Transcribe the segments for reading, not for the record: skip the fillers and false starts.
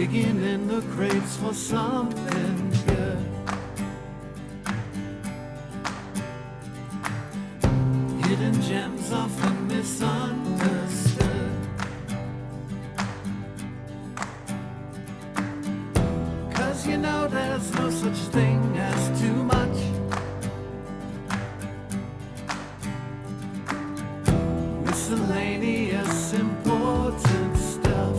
digging in the crates for something good. Hidden gems often misunderstood. 'Cause you know there's no such thing as too much. Miscellaneous important stuff.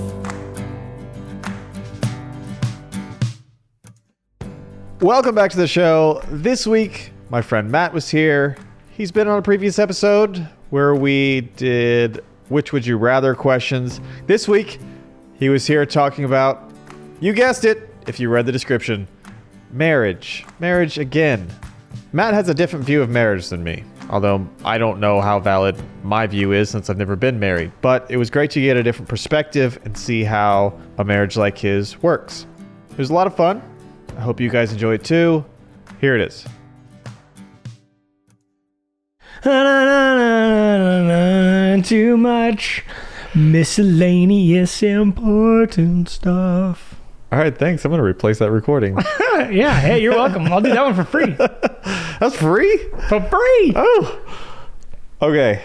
Welcome back to the show. This week, my friend Matt was here. He's been on a previous episode where we did Which Would You Rather questions. This week, he was here talking about, you guessed it, if you read the description, marriage. Marriage again. Matt has a different view of marriage than me, although I don't know how valid my view is since I've never been married. But it was great to get a different perspective and see how a marriage like his works. It was a lot of fun. I hope you guys enjoy it too. Here it is. Too much miscellaneous important stuff. All right, thanks. I'm going to replace that recording. Yeah, hey, you're welcome. I'll do that one for free. That's free? For free. Oh. Okay.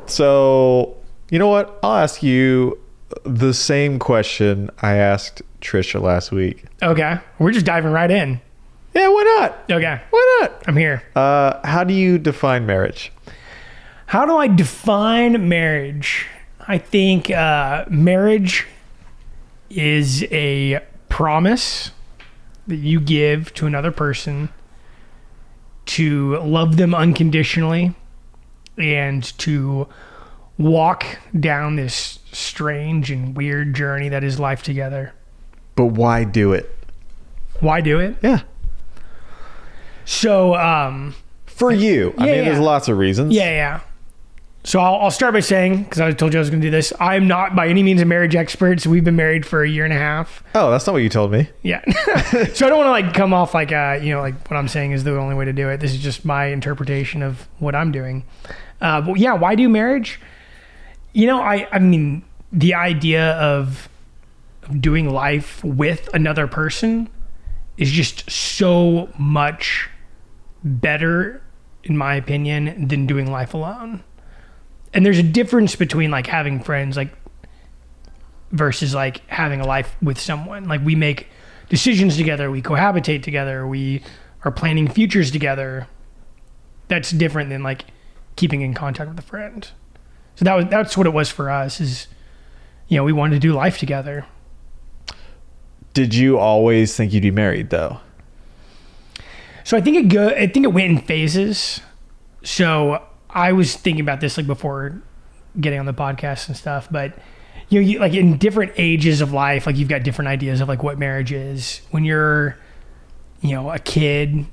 So, you know what? I'll ask you the same question I asked Trisha last week. Okay, we're just diving right in. Yeah, why not? Okay, Why not? I'm here. How do you define marriage? How do I define marriage? I think marriage is a promise that you give to another person to love them unconditionally and to walk down this strange and weird journey that is life together. But why do it? Why do it? Yeah. So, For you. I mean, yeah. there's lots of reasons. yeah. So I'll start by saying, because I told you I was going to do this, I'm not by any means a marriage expert. So we've been married for a year and a half. Oh, that's not what you told me. Yeah. So I don't want to come off like, like what I'm saying is the only way to do it. This is just my interpretation of what I'm doing. But yeah, why do marriage? I mean, the idea of doing life with another person is just so much better, in my opinion, than doing life alone. And there's a difference between like having friends, like versus like having a life with someone. Like we make decisions together, we cohabitate together, we are planning futures together. That's different than like keeping in contact with a friend. So that's what it was for us is, we wanted to do life together. Did you always think you'd be married though? So I think it went in phases. So I was thinking about this like before getting on the podcast and stuff, but you like in different ages of life, like you've got different ideas of like what marriage is. When you're, a kid,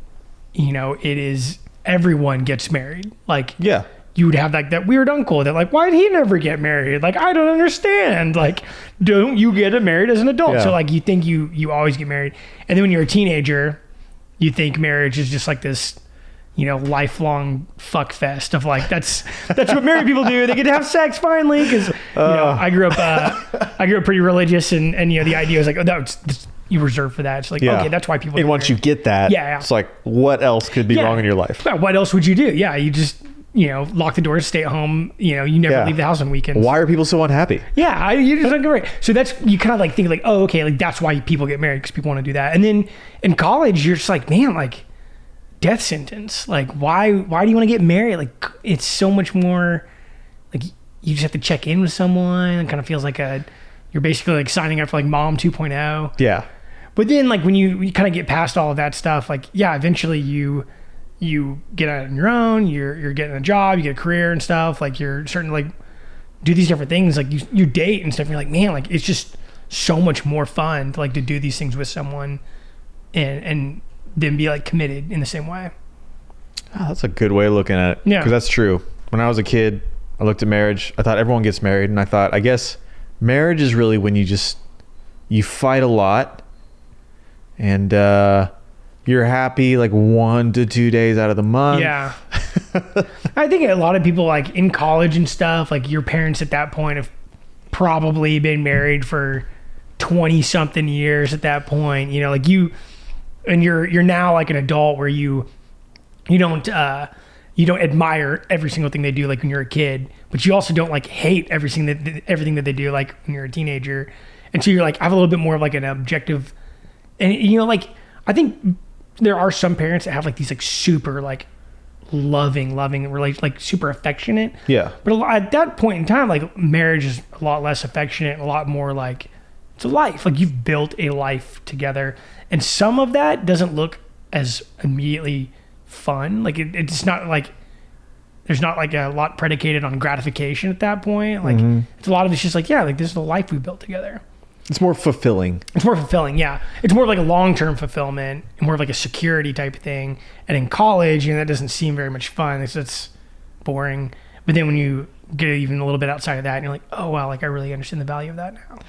it is everyone gets married. Like, Yeah. you would have like that weird uncle that like, why did he never get married? Like, I don't understand. Like, don't you get married as an adult? Yeah. So like you think you always get married. And then when you're a teenager, you think marriage is just like this, lifelong fuck fest of like, that's what married people do. They get to have sex finally. Cause I grew up pretty religious and the idea was like, oh, that's you reserve for that. It's like, Yeah. okay, that's why people And get once you married. get that, Yeah. it's like, what else could be Yeah. wrong in your life? Yeah, what else would you do? Yeah. You just, lock the doors, stay at home. You never Yeah. leave the house on weekends. Why are people so unhappy? Yeah, you just don't get married. So you kind of like think like, oh, okay, like that's why people get married because people want to do that. And then in college, you're just like, man, like death sentence. Like why do you want to get married? Like it's so much more like you just have to check in with someone. It kind of feels like you're basically like signing up for like Mom 2.0. Yeah. But then like when you kind of get past all of that stuff, like yeah, eventually you get out on your own, you're getting a job, you get a career and stuff, like you're starting to like do these different things, like you date and stuff, and you're like, man, like it's just so much more fun to like to do these things with someone and then be like committed in the same way. Oh, that's a good way of looking at it. Yeah. Because that's true. When I was a kid, I looked at marriage. I thought everyone gets married. And I thought, I guess marriage is really when you fight a lot and you're happy like 1 to 2 days out of the month. Yeah. I think a lot of people like in college and stuff, like your parents at that point have probably been married for 20 something years at that point, you know, like you're now like an adult where you don't admire every single thing they do like when you're a kid, but you also don't like hate everything that they do like when you're a teenager. And so you're like, I have a little bit more of like an objective, and you know, like I think there are some parents that have like these like super like loving relation, like super affectionate. Yeah. But at that point in time, like marriage is a lot less affectionate and a lot more like it's a life. Like you've built a life together, and some of that doesn't look as immediately fun. Like it's not like there's not like a lot predicated on gratification at that point. Like it's a lot of it's just like, yeah, like this is the life we built together. It's more fulfilling. It's more fulfilling, yeah. It's more of like a long-term fulfillment and more of like a security type of thing. And in college, you know, that doesn't seem very much fun. It's boring. But then when you get even a little bit outside of that, and you're like, oh wow, like I really understand the value of that now.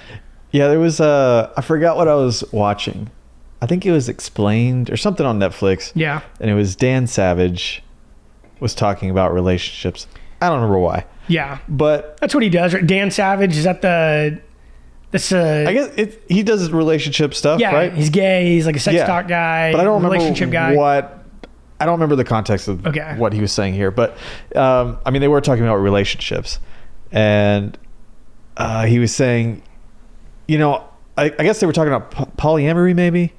Yeah, there was I forgot what I was watching. I think it was Explained or something on Netflix. Yeah. And it was Dan Savage was talking about relationships. I don't remember why. Yeah. But That's what he does, right? Dan Savage, is that I guess he does relationship stuff, yeah, right? he's gay. He's like a sex talk guy. But I don't relationship remember guy. I don't remember the context of what he was saying here. But I mean, they were talking about relationships, and he was saying, you know, I guess they were talking about polyamory, maybe.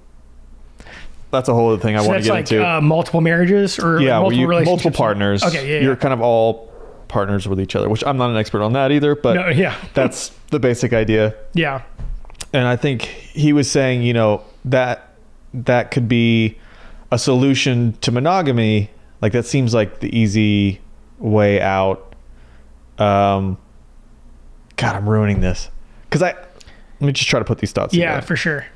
That's a whole other thing I want to get like, into. Multiple marriages or multiple relationships, multiple partners. Okay, yeah. You're kind of all partners with each other, which I'm not an expert on that either, but that's the basic idea. Yeah. And I think he was saying, you know, that could be a solution to monogamy. Like that seems like the easy way out. God, I'm ruining this. Let me just try to put these thoughts together. Yeah, for sure.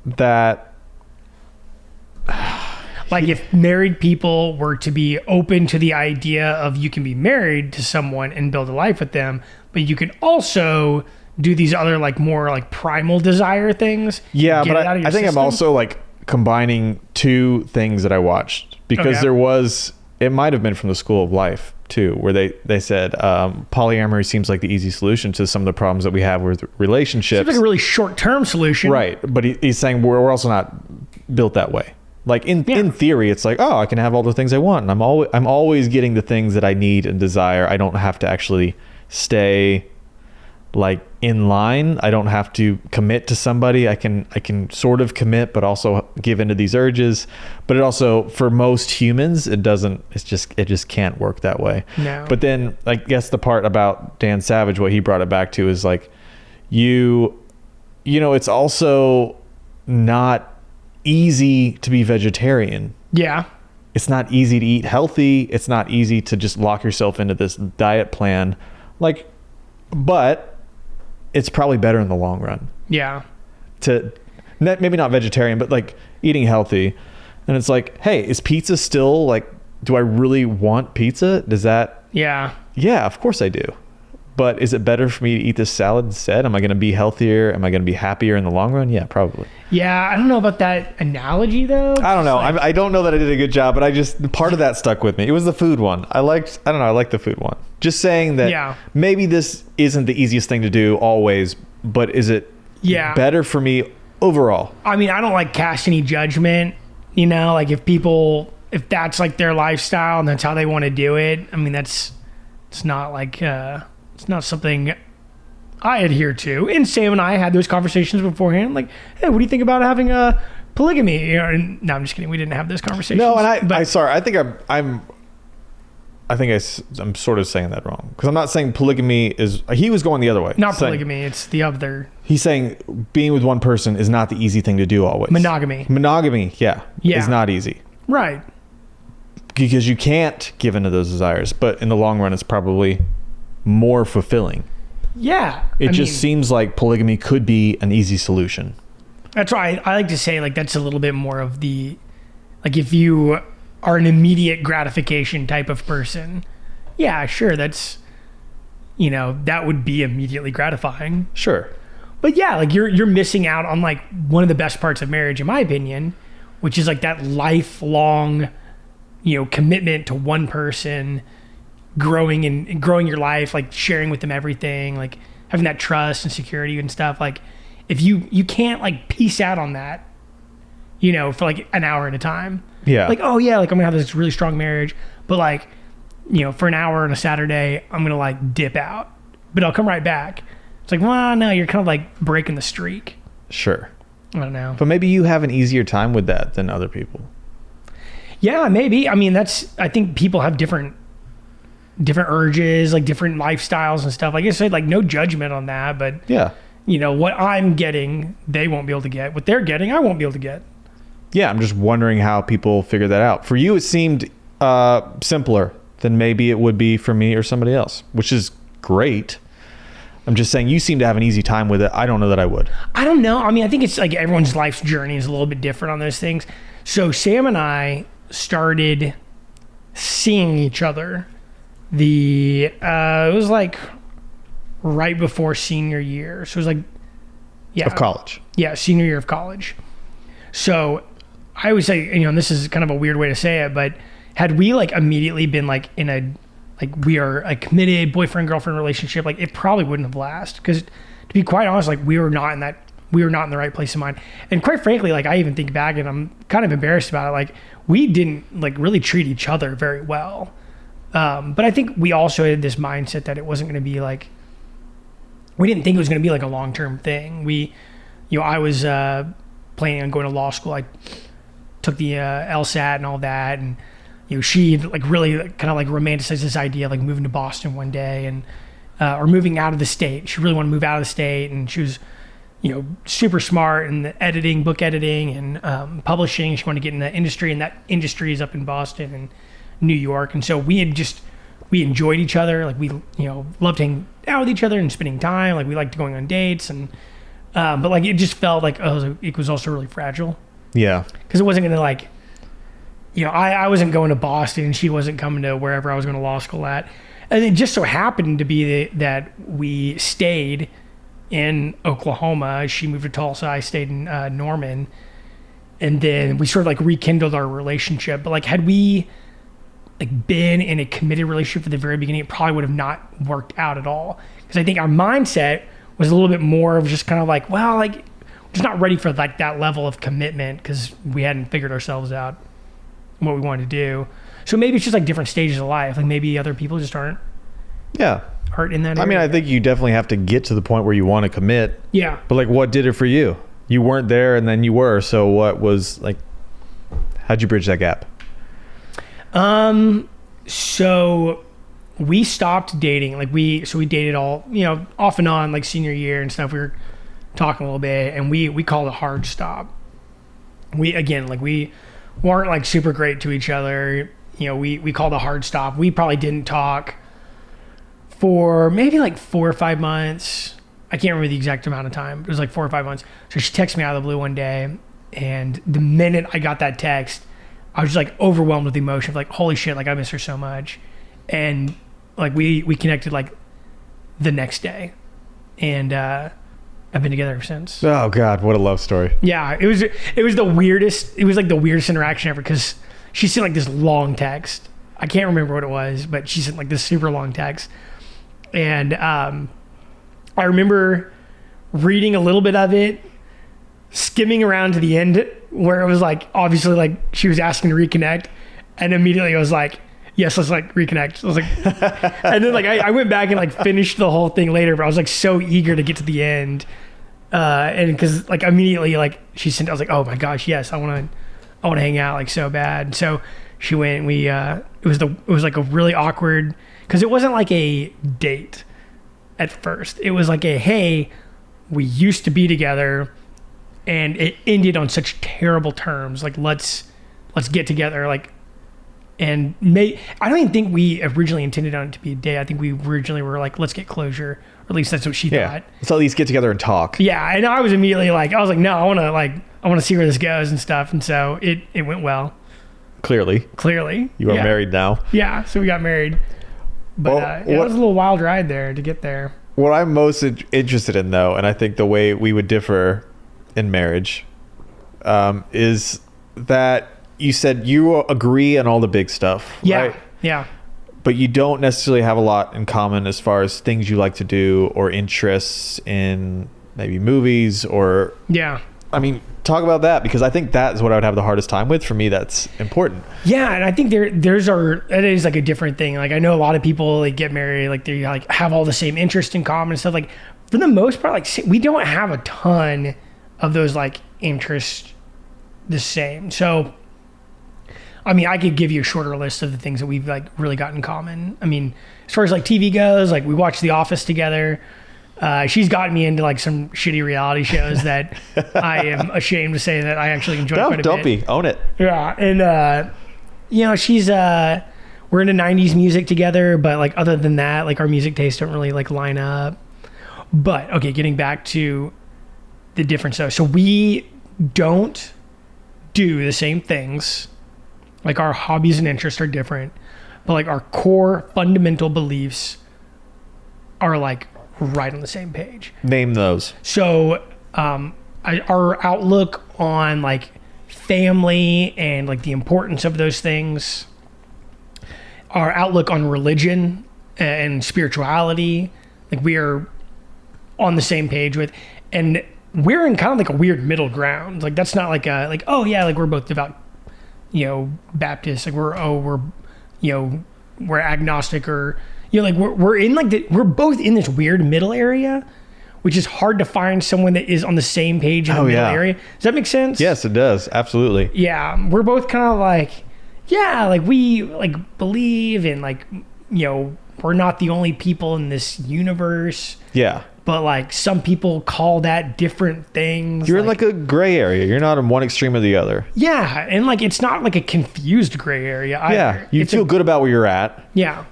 That like if married people were to be open to the idea of you can be married to someone and build a life with them, but you can also do these other like more like primal desire things. Yeah, but I think system. I'm also like combining two things that I watched because it might have been from the School of Life too, where they said polyamory seems like the easy solution to some of the problems that we have with relationships. Seems like a really short-term solution. Right, but he's saying we're also not built that way. Like in theory, it's like, oh, I can have all the things I want, and I'm always getting the things that I need and desire. I don't have to actually stay like in line. I don't have to commit to somebody. I can sort of commit, but also give into these urges. But it also, for most humans, it just can't work that way. No. But then I guess the part about Dan Savage, what he brought it back to is like, you know, it's also not easy to be vegetarian. Yeah. It's not easy to eat healthy. It's not easy to just lock yourself into this diet plan. Like, but it's probably better in the long run. Yeah. To maybe not vegetarian, but like eating healthy. And it's like, hey, is pizza still like, do I really want pizza? Does that? Yeah. Yeah, of course I do. But is it better for me to eat this salad instead? Am I going to be healthier? Am I going to be happier in the long run? Yeah, probably. Yeah, I don't know about that analogy though. I don't know. I don't know that I did a good job, but part of that stuck with me. It was the food one. I liked the food one. Just saying that maybe this isn't the easiest thing to do always, but is it better for me overall? I mean, I don't like cast any judgment, you know, like if that's like their lifestyle and that's how they want to do it. I mean, it's not like, it's not something I adhere to. And Sam and I had those conversations beforehand. Like, hey, what do you think about having a polygamy? You know, and, no, I'm just kidding. We didn't have this conversation. No, and I'm sorry. I think I'm sort of saying that wrong because I'm not saying polygamy is. He was going the other way. Not polygamy. It's the other. He's saying being with one person is not the easy thing to do always. Monogamy, yeah, is not easy. Right. Because you can't give into those desires, but in the long run, it's probably more fulfilling. Yeah. It just seems like polygamy could be an easy solution. That's why I like to say like that's a little bit more of the, like if you are an immediate gratification type of person, yeah, sure, that's, you know, that would be immediately gratifying. Sure. But yeah, like you're missing out on like one of the best parts of marriage, in my opinion, which is like that lifelong, you know, commitment to one person, growing your life, like sharing with them everything, like having that trust and security and stuff. Like if you can't like peace out on that, you know, for like an hour at a time. Yeah. Like, oh yeah, like I'm gonna have this really strong marriage, but like, you know, for an hour on a Saturday, I'm gonna like dip out, but I'll come right back. It's like, well, no, you're kind of like breaking the streak. Sure. I don't know. But maybe you have an easier time with that than other people. Yeah, maybe. I mean, I think people have different urges, like different lifestyles and stuff. Like I said, like no judgment on that, but Yeah. you know, what I'm getting, they won't be able to get. What they're getting, I won't be able to get. Yeah, I'm just wondering how people figure that out. For you, it seemed simpler than maybe it would be for me or somebody else, which is great. I'm just saying you seem to have an easy time with it. I don't know that I would. I don't know. I mean, I think it's like everyone's life's journey is a little bit different on those things. So Sam and I started seeing each other it was like right before senior year. So it was like, yeah. Of college. Yeah, senior year of college. So I would say, you know, and this is kind of a weird way to say it, but had we like immediately been like in a, like we are a committed boyfriend-girlfriend relationship, like it probably wouldn't have lasted. Because to be quite honest, like we were not in the right place of mind. And quite frankly, like I even think back and I'm kind of embarrassed about it. Like we didn't like really treat each other very well. But I think we also had this mindset that it wasn't going to be like, we didn't think it was going to be like a long-term thing. I was planning on going to law school. I took the LSAT and all that. And, you know, she like really kind of like romanticized this idea of like moving to Boston one day and, or moving out of the state. She really wanted to move out of the state. And she was, you know, super smart in the editing, book editing and publishing. She wanted to get in the industry, and that industry is up in Boston and New York. And so we enjoyed each other. Like we, you know, loved hanging out with each other and spending time. Like we liked going on dates and, but like it just felt like it was also really fragile. Yeah. Because it wasn't going to like, you know, I wasn't going to Boston and she wasn't coming to wherever I was going to law school at. And it just so happened to be that we stayed in Oklahoma. She moved to Tulsa. I stayed in Norman. And then we sort of like rekindled our relationship. But like had we like been in a committed relationship from the very beginning, it probably would have not worked out at all. Because I think our mindset was a little bit more of just kind of like, well, like we're just not ready for like that level of commitment because we hadn't figured ourselves out what we wanted to do. So maybe it's just like different stages of life. Like maybe other people just aren't in that area. I mean, I think you definitely have to get to the point where you want to commit. Yeah. But like, what did it for you? You weren't there and then you were. So what was like, how'd you bridge that gap? So we stopped dating. Like we dated all, you know, off and on like senior year and stuff. We were talking a little bit and we called a hard stop. We weren't like super great to each other. You know, we called a hard stop. We probably didn't talk for maybe like 4 or 5 months. I can't remember the exact amount of time. It was like 4 or 5 months. So she texted me out of the blue one day. And the minute I got that text, I was just like overwhelmed with emotion of like, holy shit, like I miss her so much. And like we connected like the next day. And I've been together ever since. Oh God, what a love story. Yeah, it was the weirdest. It was like the weirdest interaction ever because she sent like this long text. I can't remember what it was, but she sent like this super long text. And I remember reading a little bit of it, skimming around to the end where it was like obviously like she was asking to reconnect, and immediately I was like, yes, let's like reconnect. I was like, and then like I went back and like finished the whole thing later, but I was like so eager to get to the end, and because like immediately like she sent, I was like, oh my gosh, yes, I want to hang out like so bad. So she went. It was like a really awkward because it wasn't like a date at first. It was like a hey, we used to be together. And it ended on such terrible terms. Like let's get together. Like, and I don't even think we originally intended on it to be a day. I think we originally were like, let's get closure. Or at least that's what she thought. Let's at least get together and talk. Yeah, and I was immediately like, no, I want to see where this goes and stuff. And so it went well. Clearly, you are married now. Yeah, so we got married. But it was a little wild ride there to get there. What I'm most interested in, though, and I think the way we would differ in marriage is that you said you agree on all the big stuff, right? Yeah. But you don't necessarily have a lot in common as far as things you like to do or interests in maybe movies or, Yeah. I mean, talk about that, because I think that is what I would have the hardest time with. For me, that's important. Yeah, and I think it is like a different thing. Like I know a lot of people like get married, like they like have all the same interests in common and stuff. Like for the most part, like we don't have a ton of those like interests the same. So, I mean, I could give you a shorter list of the things that we've like really got in common. I mean, as far as like TV goes, like we watch The Office together. She's gotten me into like some shitty reality shows that I am ashamed to say that I actually enjoy quite a bit. Don't be. Own it. Yeah, and you know, she's we're into 90s music together, but like other than that, like our music tastes don't really like line up. But okay, getting back to the difference though. So we don't do the same things. Like our hobbies and interests are different, but like our core fundamental beliefs are like right on the same page. Name those. So our outlook on like family and like the importance of those things, our outlook on religion and spirituality, like we are on the same page with, and we're in kind of like a weird middle ground. Like that's not like a like, oh yeah, like we're both devout, you know, Baptist. Like we're agnostic, or you know, like we're in like we're both in this weird middle area, which is hard to find someone that is on the same page in the middle area. Does that make sense? Yes, it does. Absolutely. Yeah, we're both kind of like, yeah, like we like believe in like, you know, we're not the only people in this universe. Yeah. But like some people call that different things. You're in like a gray area. You're not in one extreme or the other. Yeah, and like it's not like a confused gray area either. Yeah, you feel good about where you're at. Yeah.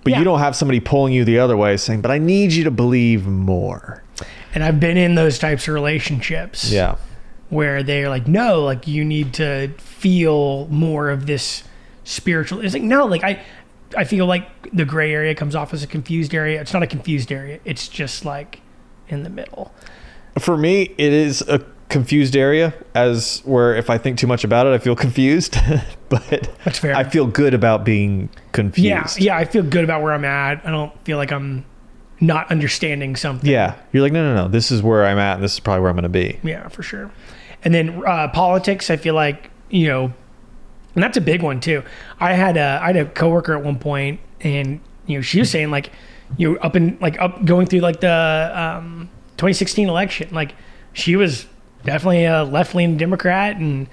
But you don't have somebody pulling you the other way saying, but I need you to believe more. And I've been in those types of relationships. Yeah. Where they're like, no, like you need to feel more of this spiritual. It's like, no, like I feel like the gray area comes off as a confused area. It's not a confused area. It's just like in the middle. For me, it is a confused area, as where if I think too much about it, I feel confused. But that's fair. I feel good about being confused. Yeah, I feel good about where I'm at. I don't feel like I'm not understanding something. Yeah, you're like, no. This is where I'm at, and this is probably where I'm going to be. Yeah, for sure. And then politics, I feel like, you know, and that's a big one too. I had a coworker at one point, and you know, she was saying like, you know, going through like the 2016 election, like she was definitely a left-leaning Democrat, and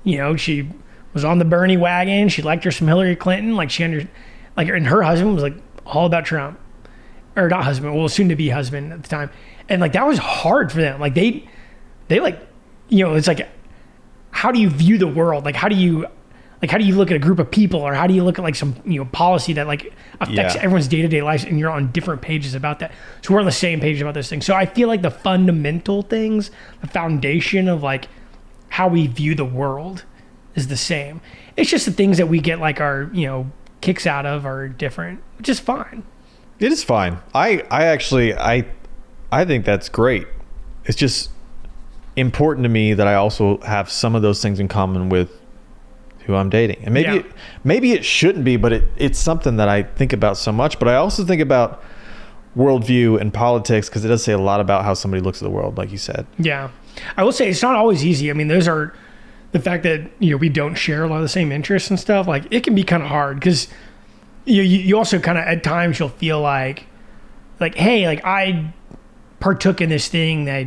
you know, she was on the Bernie wagon. She liked her some Hillary Clinton. Like and her husband was like all about Trump, or not husband, well, soon to be husband at the time, and like that was hard for them. Like they like, you know, it's like, how do you view the world? Like how do you look at a group of people, or how do you look at like some, you know, policy that like affects everyone's day-to-day lives, and you're on different pages about that. So we're on the same page about those things. So I feel like the fundamental things, the foundation of like how we view the world is the same. It's just the things that we get like our, you know, kicks out of are different, which is fine. It is fine. I actually think that's great. It's just important to me that I also have some of those things in common with who I'm dating. And maybe it shouldn't be, but it's something that I think about so much. But I also think about worldview and politics, because it does say a lot about how somebody looks at the world, like you said. Yeah. I will say it's not always easy. I mean, those are the fact that, you know, we don't share a lot of the same interests and stuff. Like it can be kind of hard, because you also kind of at times you'll feel like, hey, like I partook in this thing that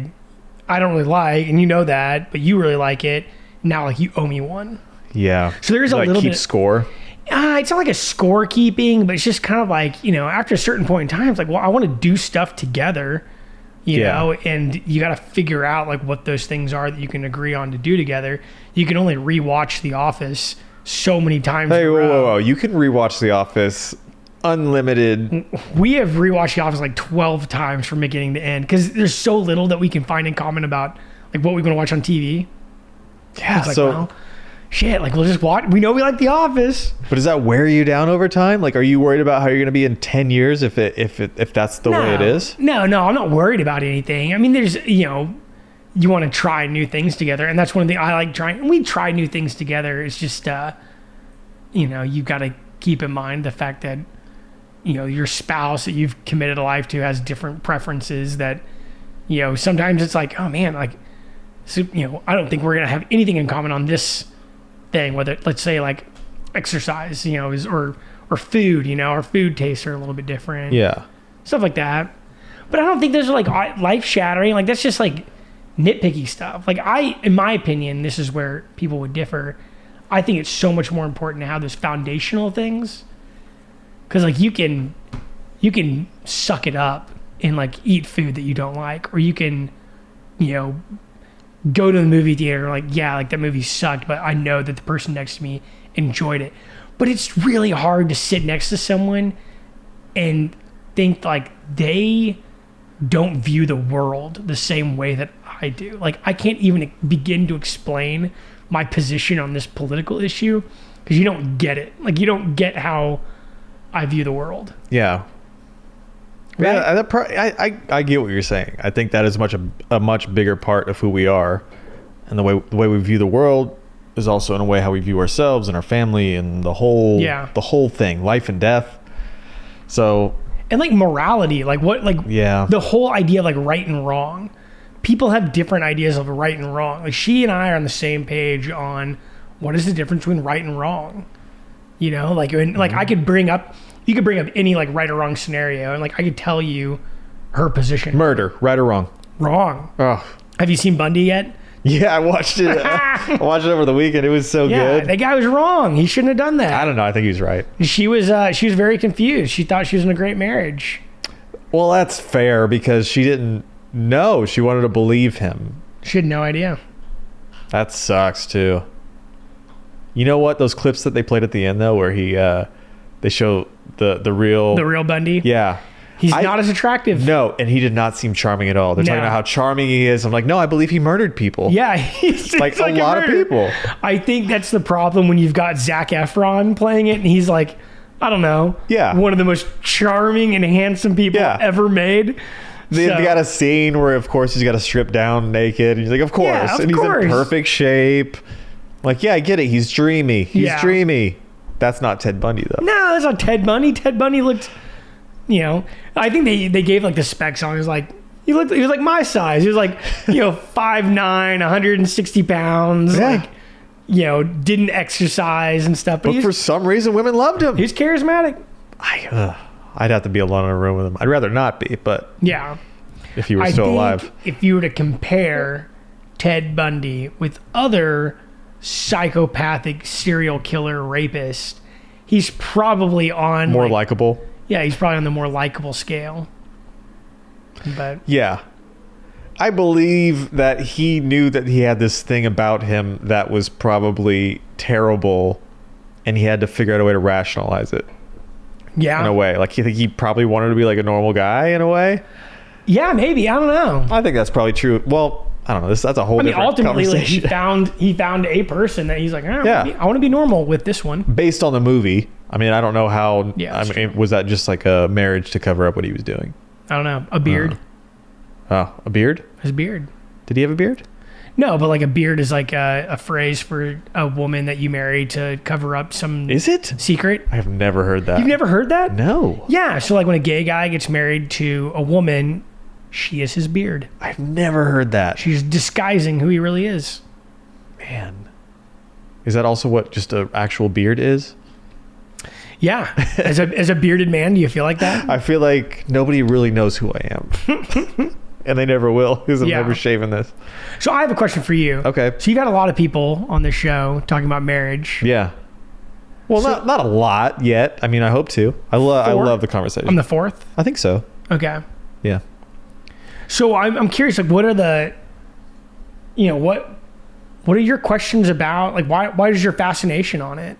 I don't really like, and you know that, but you really like it. Now, like you owe me one. Yeah. So there's a little keep bit score. It's not like a scorekeeping, but it's just kind of like, you know, after a certain point in time, it's like, well, I want to do stuff together, you know, and you got to figure out like what those things are that you can agree on to do together. You can only rewatch The Office so many times. Hey, whoa. You can rewatch The Office unlimited. We have rewatched The Office like 12 times from beginning to end, because there's so little that we can find in common about like what we're going to watch on TV. Yeah. It's like, so well, shit, like we'll just watch. We know we like The Office. But does that wear you down over time? Like, are you worried about how you're going to be in 10 years if that's the way it is? No, I'm not worried about anything. I mean, there's, you know, you want to try new things together, and that's one thing I like trying. We try new things together. It's just, you know, you got to keep in mind the fact that, you know, your spouse that you've committed a life to has different preferences that, You know, sometimes it's like, oh man, like, so, you know, I don't think we're gonna have anything in common on this thing. Whether, let's say, like exercise, you know, or food. You know, our food tastes are a little bit different. Yeah. Stuff like that. But I don't think those are like life shattering. Like that's just like nitpicky stuff. Like in my opinion, this is where people would differ. I think it's so much more important to have those foundational things. Cause like you can suck it up and like eat food that you don't like, or you can, you know, go to the movie theater, like, yeah, like that movie sucked, but I know that the person next to me enjoyed it. But it's really hard to sit next to someone and think like they don't view the world the same way that I do. Like I can't even begin to explain my position on this political issue because you don't get it. Like you don't get how I view the world. Yeah. Right? Yeah, I get what you're saying. I think that is a much bigger part of who we are, and the way we view the world is also in a way how we view ourselves and our family and the whole thing, life and death. So, and like morality, like what, like the whole idea of like right and wrong. People have different ideas of right and wrong. Like she and I are on the same page on what is the difference between right and wrong. You know, like like I could bring up. You could bring up any like right or wrong scenario, and like I could tell you her position. Murder, right or wrong? Wrong. Oh, have you seen Bundy yet? Yeah, I watched it. I watched it over the weekend. It was so good. That guy was wrong. He shouldn't have done that. I don't know. I think he's right. She was very confused. She thought she was in a great marriage. Well, that's fair because she didn't know. She wanted to believe him. She had no idea. That sucks too. You know what? Those clips that they played at the end though, where they show the real Bundy. Yeah. He's not as attractive. No, and he did not seem charming at all. They're talking about how charming he is. I'm like, no, I believe he murdered people. Yeah, he's like a lot of people. I think that's the problem when you've got Zac Efron playing it, and he's like, I don't know, one of the most charming and handsome people ever made. They got a scene where, of course, he's got to strip down naked. And he's like, of course. Yeah, and he's in perfect shape. Like, yeah, I get it. He's dreamy. He's dreamy. That's not Ted Bundy, though. No, that's not Ted Bundy. Ted Bundy looked, you know, I think they gave like the specs on. He was like, he was like my size. He was like, you know, 5'9", 160 pounds. Yeah. Like, you know, didn't exercise and stuff. But for some reason, women loved him. He was charismatic. I'd have to be alone in a room with him. I'd rather not be, but yeah, if he were still alive. If you were to compare Ted Bundy with other psychopathic serial killer rapist, he's probably on more likable. Yeah, he's probably on the more likable scale. But yeah, I believe that he knew that he had this thing about him that was probably terrible, and he had to figure out a way to rationalize it. Yeah, in a way, like you think he probably wanted to be like a normal guy in a way. Yeah, maybe. I don't know. I think that's probably true. Well, I don't know. That's a whole different ultimately, conversation. Like, he found a person that he's like, I want to be normal with this one. Based on the movie, I mean, I don't know how. Yeah, I mean, was that just like a marriage to cover up what he was doing? I don't know. A beard. Oh, a beard? His beard. Did he have a beard? No, but like a beard is like a phrase for a woman that you marry to cover up some. Is it secret? I have never heard that. You've never heard that? No. Yeah. So like when a gay guy gets married to a woman, she is his beard. I've never heard that. She's disguising who he really is. Man. Is that also what just an actual beard is? Yeah. As a bearded man, do you feel like that? I feel like nobody really knows who I am. And they never will because I'm never shaving this. So I have a question for you. Okay. So you got a lot of people on this show talking about marriage. Yeah. Well, not a lot yet. I mean, I hope to. I love the conversation. I'm the fourth? I think so. Okay. Yeah. So I'm curious, like, what are the, you know, what are your questions about? Like, why is your fascination on it?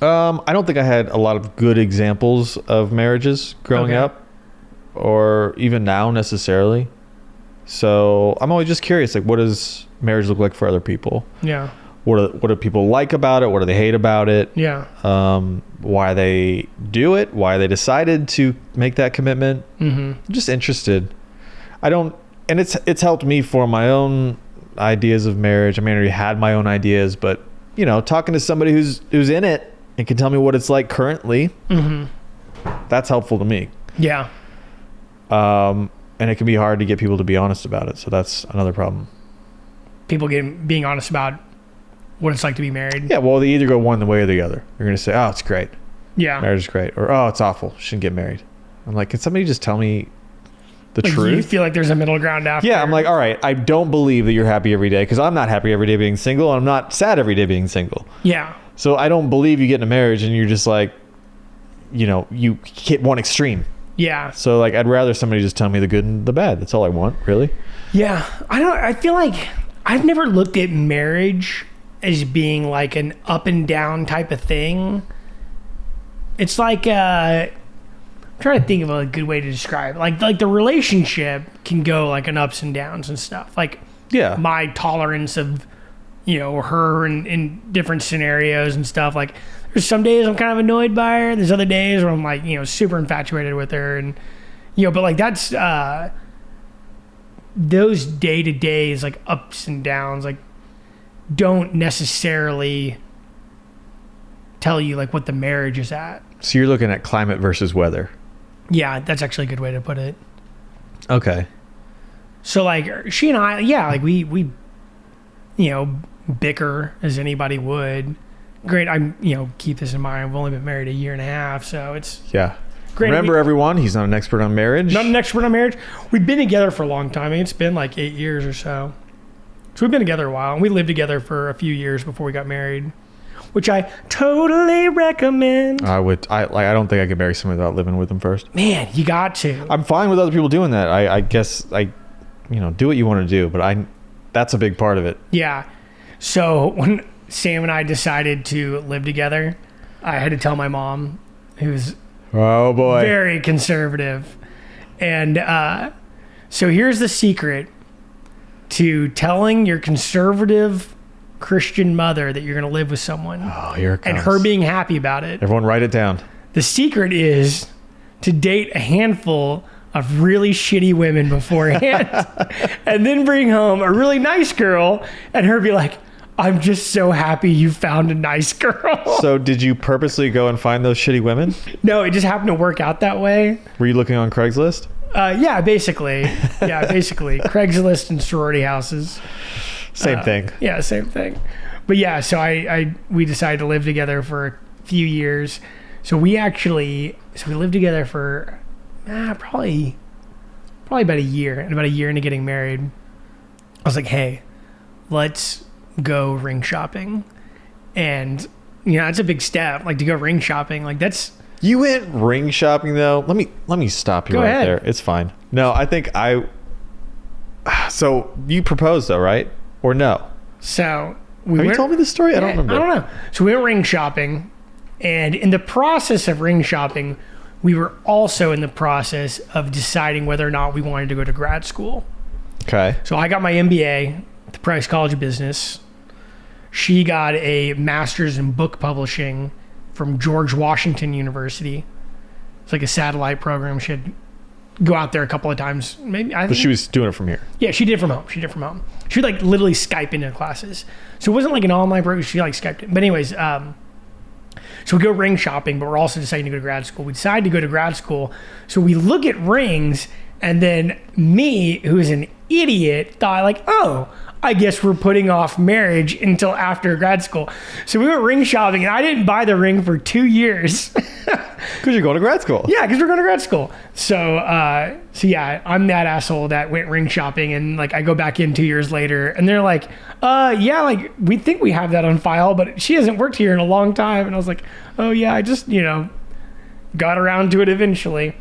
I don't think I had a lot of good examples of marriages growing up, or even now necessarily. So I'm always just curious, like, what does marriage look like for other people? Yeah. What do people like about it? What do they hate about it? Yeah. Why they do it? Why they decided to make that commitment? Mm-hmm. I'm just interested. And it's helped me form my own ideas of marriage. I mean, I already had my own ideas, but you know, talking to somebody who's in it and can tell me what it's like currently, that's helpful to me. Yeah. and it can be hard to get people to be honest about it. So that's another problem. People being honest about what it's like to be married. Yeah, well, they either go one way or the other. They're going to say, oh, it's great. Yeah. Marriage is great. Or, oh, it's awful. Shouldn't get married. I'm like, can somebody just tell me the Like, truth? you feel like there's a middle ground after. Yeah, I'm like, all right, I don't believe that you're happy every day because I'm not happy every day being single. And I'm not sad every day being single. Yeah. So I don't believe you get in a marriage and you're just like, you know, you hit one extreme. Yeah. So like, I'd rather somebody just tell me the good and the bad. That's all I want, really. Yeah. I feel like I've never looked at marriage as being like an up and down type of thing. It's like, I'm trying to think of a good way to describe it. Like the relationship can go like an ups and downs and stuff. Like Yeah. my tolerance of, you know, her in different scenarios and stuff. Like there's some days I'm kind of annoyed by her. There's other days where I'm like, you know, super infatuated with her. And, you know, but like that's, those day to days, like ups and downs, like don't necessarily tell you like what the marriage is at. So you're looking at climate versus weather. Yeah, that's actually a good way to put it. Okay. So like she and I, yeah, like we you know, bicker as anybody would. Great, I'm, you know, keep this in mind. I've only been married a year and a half, so it's Yeah. great. Remember, everyone, he's not an expert on marriage. Not an expert on marriage. We've been together for a long time. I mean, it's been like 8 years or so. So we've been together a while, and we lived together for a few years before we got married, which I totally recommend. I don't think I could marry someone without living with them first. Man, you got to. I'm fine with other people doing that. I guess do what you want to do, but that's a big part of it. Yeah. So when Sam and I decided to live together, I had to tell my mom, who's Oh boy. very conservative. And so here's the secret to telling your conservative Christian mother that you're going to live with someone Oh, here it comes. and her being happy about it. Everyone write it down. The secret is to date a handful of really shitty women beforehand and then bring home a really nice girl and her be like, I'm just so happy you found a nice girl. So did you purposely go and find those shitty women? No, it just happened to work out that way. Were you looking on Craigslist? Yeah, basically. Craigslist and sorority houses. Same thing. Yeah, same thing. But yeah, so we decided to live together for a few years. So we lived together for probably about a year. And about a year into getting married, I was like, hey, let's go ring shopping. And you know, it's a big step, like to go ring shopping. Like that's You went ring shopping though. Let me stop you Go right ahead. there. It's fine. No, I think so you proposed though, right? Or no? so we Have you went- told me this story? I don't remember. I don't know. So we went ring shopping, and in the process of ring shopping, we were also in the process of deciding whether or not we wanted to go to grad school. Okay. So I got my MBA at the Price College of Business. She got a master's in book publishing from George Washington University. It's like a satellite program. She had go out there a couple of times. Maybe I But think, she was doing it from here. yeah, she did from home. She would like literally Skype into classes. So it wasn't like an online program. She like Skyped it. But anyways, so we go ring shopping, but we're also deciding to go to grad school. We decide to go to grad school. So we look at rings, and then me, who is an idiot, thought like, oh, I guess we're putting off marriage until after grad school. So we went ring shopping, and I didn't buy the ring for 2 years. Because you're going to grad school. Yeah, because we're going to grad school. So yeah, I'm that asshole that went ring shopping, and like I go back in 2 years later, and they're like, yeah, like we think we have that on file, but she hasn't worked here in a long time. And I was like, oh yeah, I just got around to it eventually.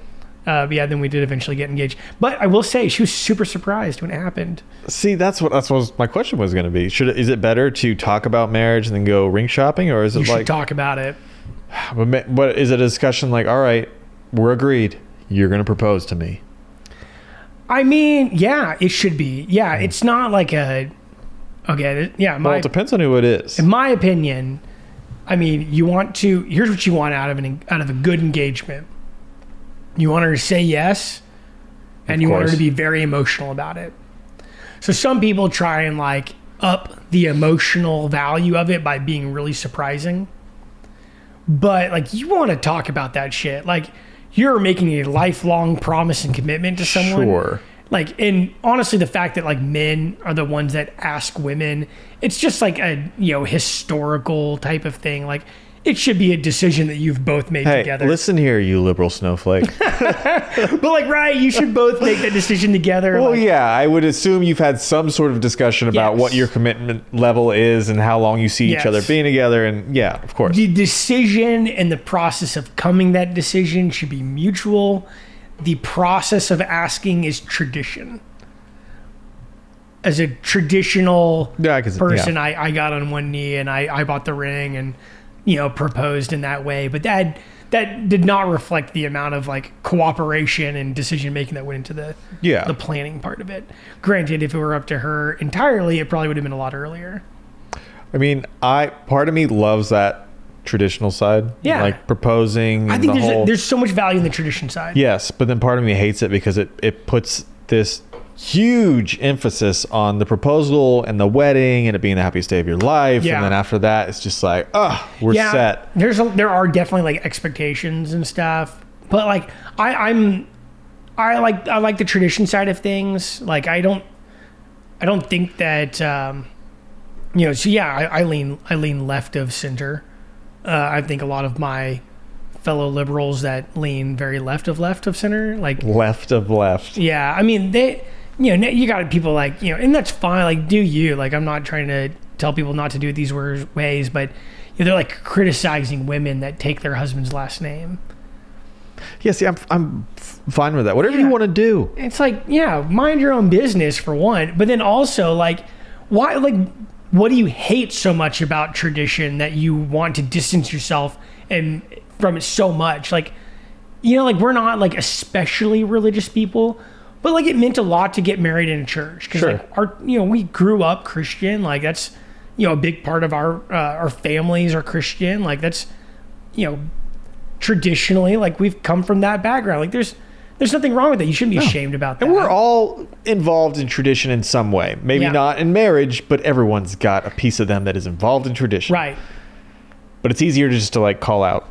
But yeah, then we did eventually get engaged. But I will say, she was super surprised when it happened. See, that's what my question was going to be. Is it better to talk about marriage and then go ring shopping, or is it You should like talk about it. What is it a discussion like? All right, we're agreed. You're going to propose to me. I mean, yeah, it should be. Yeah, it's not like a. Okay, yeah. Well, it depends on who it is. In my opinion, I mean, here's what you want out of a good engagement. You want her to say yes, and you want her course. to be very emotional about it. So some people try and like up the emotional value of it by being really surprising. But like, you want to talk about that shit. Like, you're making a lifelong promise and commitment to someone. Sure. Like, and honestly, the fact that like men are the ones that ask women, it's just like a, historical type of thing. Like, it should be a decision that you've both made Hey, together. listen here, you liberal snowflake. But like, right, you should both make that decision together. Well, like, yeah, I would assume you've had some sort of discussion about Yes. what your commitment level is and how long you see Yes. each other being together. And yeah, of course. The decision and the process of coming that decision should be mutual. The process of asking is tradition. As a traditional Yeah, I can- person, yeah. I got on one knee and I bought the ring and proposed in that way. But that did not reflect the amount of like cooperation and decision making that went into the planning part of it. Granted, if it were up to her entirely, it probably would have been a lot earlier. I mean, part of me loves that traditional side. Yeah. Like proposing. I think the whole, there's so much value in the tradition side. yes, but then part of me hates it because it puts this huge emphasis on the proposal and the wedding and it being the happiest day of your life. Yeah. And then after that, it's just like, we're set. There are definitely like expectations and stuff, but like I like the tradition side of things. Like I don't think that so yeah, I lean left of center. I think a lot of my fellow liberals that lean very left of center, like Left of left. yeah, I mean they. You got people like, and that's fine. Like, do you? Like, I'm not trying to tell people not to do it these ways, but they're like criticizing women that take their husband's last name. Yeah, see, I'm fine with that. Whatever you Yeah. want to do. It's like, yeah, mind your own business for one, but then also like, why? Like, what do you hate so much about tradition that you want to distance yourself and from it so much? Like, like we're not like especially religious people. But like it meant a lot to get married in a church because Sure. like we grew up Christian. Like that's a big part of our families are Christian. Like that's traditionally like we've come from that background. Like there's nothing wrong with that. You shouldn't be ashamed about that. And we're all involved in tradition in some way. Maybe Yeah. not in marriage, but everyone's got a piece of them that is involved in tradition. right. But it's easier just to like call out,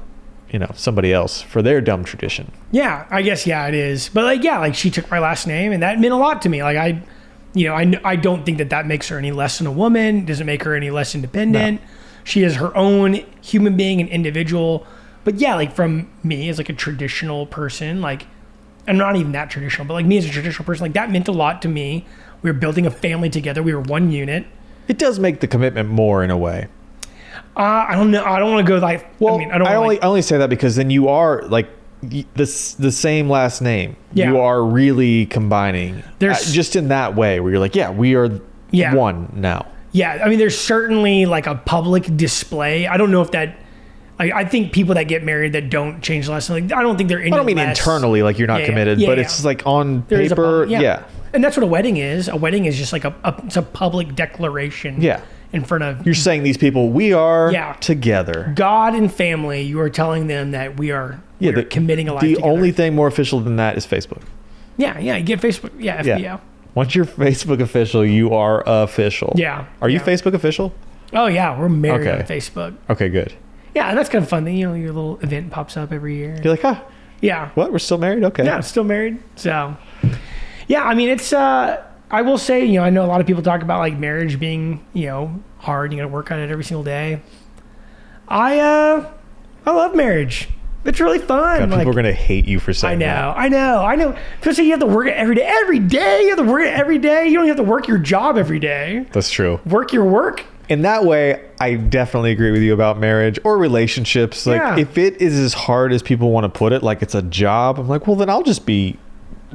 somebody else for their dumb tradition. Yeah, I guess it is. But like like she took my last name and that meant a lot to me. Like I don't think that makes her any less than a woman. Doesn't make her any less independent. She is her own human being and individual. But yeah, like from me as like a traditional person, like I'm not even that traditional, but like me as a traditional person, like that meant a lot to me. We were building a family together. We were one unit. It does make the commitment more in a way. I don't know. I don't want to go like. Well, I mean, I don't. I wanna, only say that because then you are like the same last name. Yeah. You are really combining. There's- just in that way where you're like, yeah, we are Yeah. one now. Yeah, I mean, there's certainly like a public display. I don't know if that. I think people that get married that don't change the last name, like, I don't think they're any I don't mean less- internally, like you're not Yeah, committed, yeah, but yeah. it's like on There is a paper. public- Yeah. And that's what a wedding is. A wedding is just like it's a public declaration. Yeah. In front of You're saying these people, we are Yeah. together. God and family, you are telling them that we are committing a life The together. only thing more official than that is Facebook. Yeah, you get Facebook. Yeah, Yeah. FBO. Once you're Facebook official, you are official. Yeah, Are you yeah. Facebook official? Oh yeah, we're married Okay. on Facebook. Okay, good. Yeah, and that's kind of fun. Your little event pops up every year. You're like, Yeah. what? We're still married? Okay. Yeah, I'm still married. So, yeah, I mean, it's, I will say, I know a lot of people talk about like marriage being, hard. You got to work on it every single day. I love marriage. It's really fun. God, Like, people are going to hate you for I saying that. know. Especially you have to work it every day. Every day you have to work it every day. You don't have to work your job every day. That's true. Work your work. In that way, I definitely agree with you about marriage or relationships. Like, Yeah. if it is as hard as people want to put it, like it's a job, I'm like, well, then I'll just be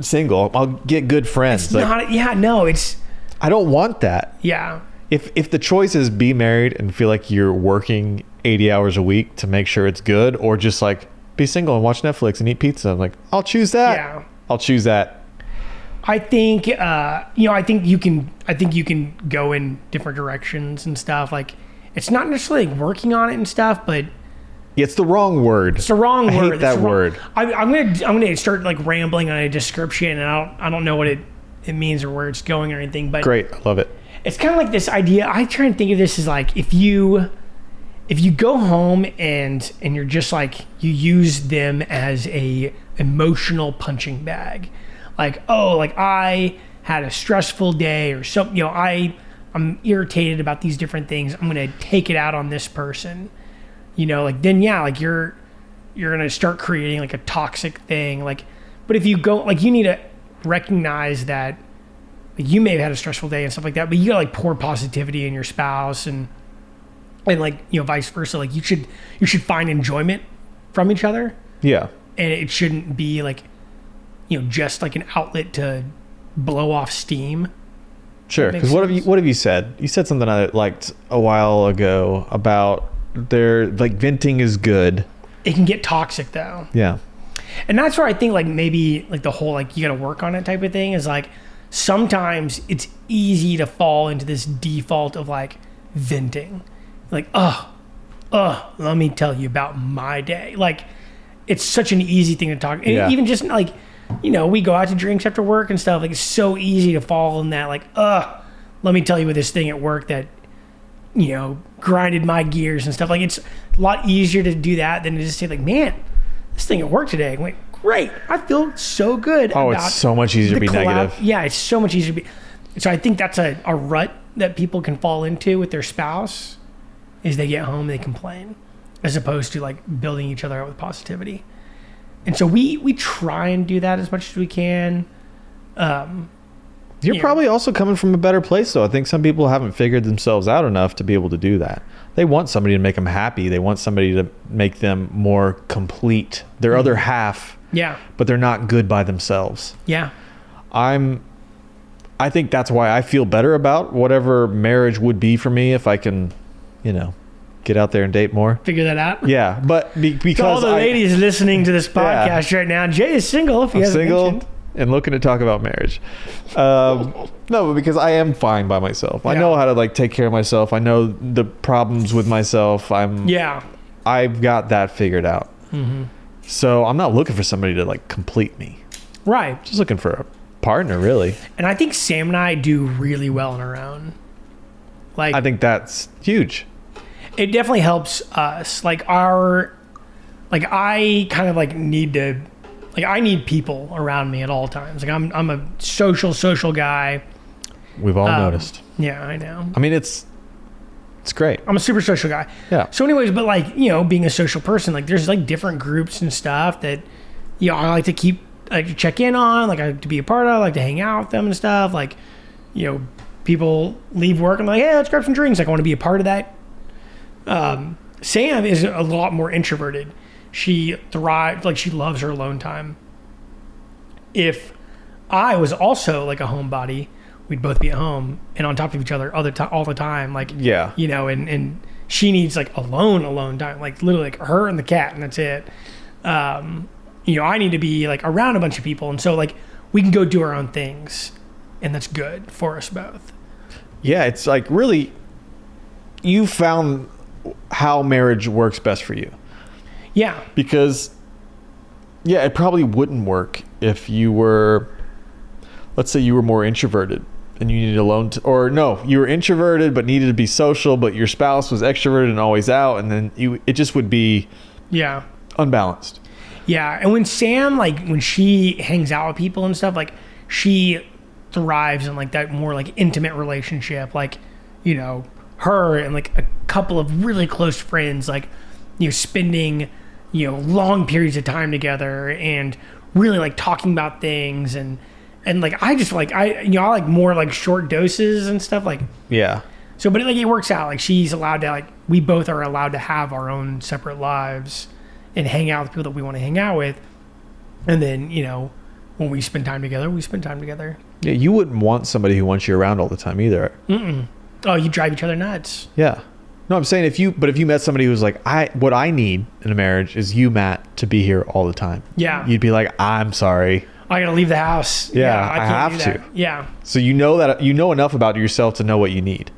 single. I'll get good friends. It's Like, not. Yeah. No. It's. I don't want that. Yeah. If the choice is be married and feel like you're working 80 hours a week to make sure it's good, or just like be single and watch Netflix and eat pizza, I'm like, I'll choose that. Yeah. I'll choose that. I think I think you can go in different directions and stuff. Like it's not necessarily like working on it and stuff, but Yeah, it's the wrong word. it's the wrong I word. hate It's that the wrong- word. I'm gonna start like rambling on a description, and I don't know what it means or where it's going or anything. But Great. I love it. it's kind of like this idea. I try and think of this as like if you go home and you're just like you use them as a emotional punching bag. Like, oh, like I had a stressful day or something, you know, I'm irritated about these different things. I'm going to take it out on this person, you know, like then, yeah, like you're going to start creating like a toxic thing. Like, but if you go, like you need to recognize that like, you may have had a stressful day and stuff like that, but you got to like pour positivity in your spouse and like, you know, vice versa. Like you should find enjoyment from each other. Yeah. And it shouldn't be like, you know, just like an outlet to blow off steam. Sure. Because what have you said? You said something I liked a while ago about like venting is good. It can get toxic though. Yeah. And that's where I think like maybe like the whole like you got to work on it type of thing is like sometimes it's easy to fall into this default of like venting. Like, let me tell you about my day. Like it's such an easy thing to talk. And Yeah. even just like, you know, we go out to drinks after work and stuff. Like it's so easy to fall in that like, let me tell you about this thing at work that, you know, grinded my gears and stuff. Like it's a lot easier to do that than to just say like, man, this thing at work today went great. I feel so good. Oh, about it's so much easier to the be negative. Yeah, it's so much easier to be. So I think that's a rut that people can fall into with their spouse is they get home and they complain as opposed to like building each other up with positivity. And so we try and do that as much as we can. You're probably also coming from a better place, though. I think some people haven't figured themselves out enough to be able to do that. They want somebody to make them happy. They want somebody to make them more complete, their other half. Yeah. But they're not good by themselves. Yeah. I think that's why I feel better about whatever marriage would be for me if I can, you know, get out there and date more. Figure that out. Yeah, but because To all the ladies listening to this podcast right now, Jay is single. If you I'm haven't single mentioned. and looking to talk about marriage. No, but because I am fine by myself. I know how to like take care of myself. I know the problems with myself. I've got that figured out. Mm-hmm. So I'm not looking for somebody to like complete me. Right. Just looking for a partner, really. And I think Sam and I do really well on our own. Like I think that's huge. It definitely helps us. Like I kind of like need to, like I need people around me at all times. Like I'm a social guy. We've all noticed. Yeah, I know. I mean, it's great. I'm a super social guy. Yeah. So anyways, but like, you know, being a social person, like there's like different groups and stuff that, you know, I like to check in on, like I like to be a part of, I like to hang out with them and stuff. Like, you know, people leave work and like, hey, let's grab some drinks. Like I want to be a part of that. Sam is a lot more introverted. She thrives, like she loves her alone time. If I was also like a homebody, we'd both be at home and on top of each other all the time. Like, Yeah. you know, and she needs like alone time, like literally like her and the cat and that's it. You know, I need to be like around a bunch of people. And so like we can go do our own things and that's good for us both. Yeah, it's like really, you found how marriage works best for you. Yeah. Because, yeah, it probably wouldn't work if you were, let's say you were more introverted and you needed alone, or no, you were introverted but needed to be social, but your spouse was extroverted and always out, and then it just would be unbalanced. Yeah, and when Sam, like, when she hangs out with people and stuff, like, she thrives in, like, that more, like, intimate relationship. Like, you know, her and, like, a couple of really close friends, like, you know, spending, you know, long periods of time together and really, like, talking about things. And like, I just, like, I like more, like, short doses and stuff, like. Yeah. So, but, like, it works out. Like, she's allowed to, like, we both are allowed to have our own separate lives and hang out with people that we want to hang out with. And then, you know, when we spend time together, we spend time together. Yeah, you wouldn't want somebody who wants you around all the time either. Mm-mm. Oh, you drive each other nuts. Yeah. No, I'm saying if you met somebody who's like, what I need in a marriage is you, Matt, to be here all the time. Yeah. You'd be like, I'm sorry. I got to leave the house. Yeah, I can't have do to. that. Yeah. So you know enough about yourself to know what you need.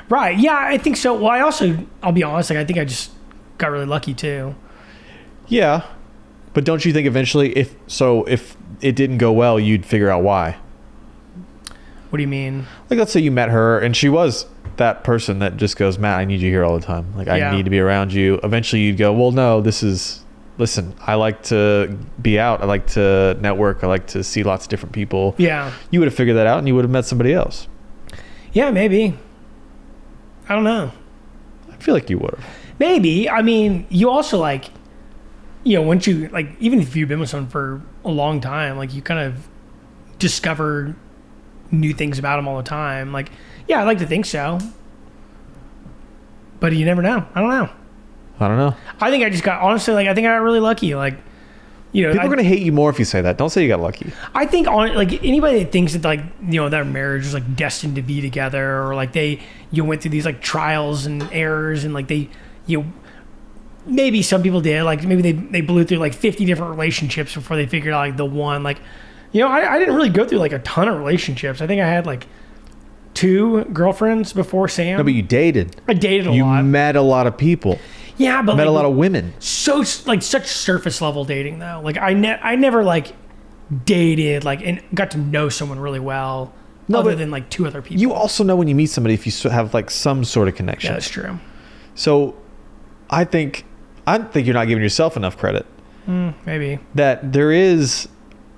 Right. Yeah, I think so. Well, I'll be honest, like, I think I just got really lucky too. Yeah. But don't you think eventually if it didn't go well, you'd figure out why? What do you mean? Like, let's say you met her and she was that person that just goes, Matt, I need you here all the time. Like, I need to be around you. Eventually you'd go, well, no, this is listen, I like to be out. I like to network. I like to see lots of different people. Yeah. You would have figured that out and you would have met somebody else. Yeah, maybe. I don't know. I feel like you would have. Maybe. I mean, you also like, once you like, even if you've been with someone for a long time, like you kind of discover new things about them all the time. Like, yeah, I like to think so, but you never know. I don't know. I don't know. I think I just got, honestly, like, I think I got really lucky. Like, People are going to hate you more if you say that. Don't say you got lucky. I think like anybody that thinks that like, their marriage is like destined to be together, or like you went through these like trials and errors, and like maybe some people did, like maybe they blew through like 50 different relationships before they figured out like the one. Like, I didn't really go through like a ton of relationships. I think I had like 2 girlfriends before Sam. No, but you dated. I dated a You lot. met a lot of people. Yeah, but Met like, a lot of women. so like such surface level dating though. Like I never like dated like and got to know someone really well. No, other but than like 2 other people. You also know when you meet somebody if you have like some sort of connection. Yeah, that's true. So I think you're not giving yourself enough credit. Maybe. That there is,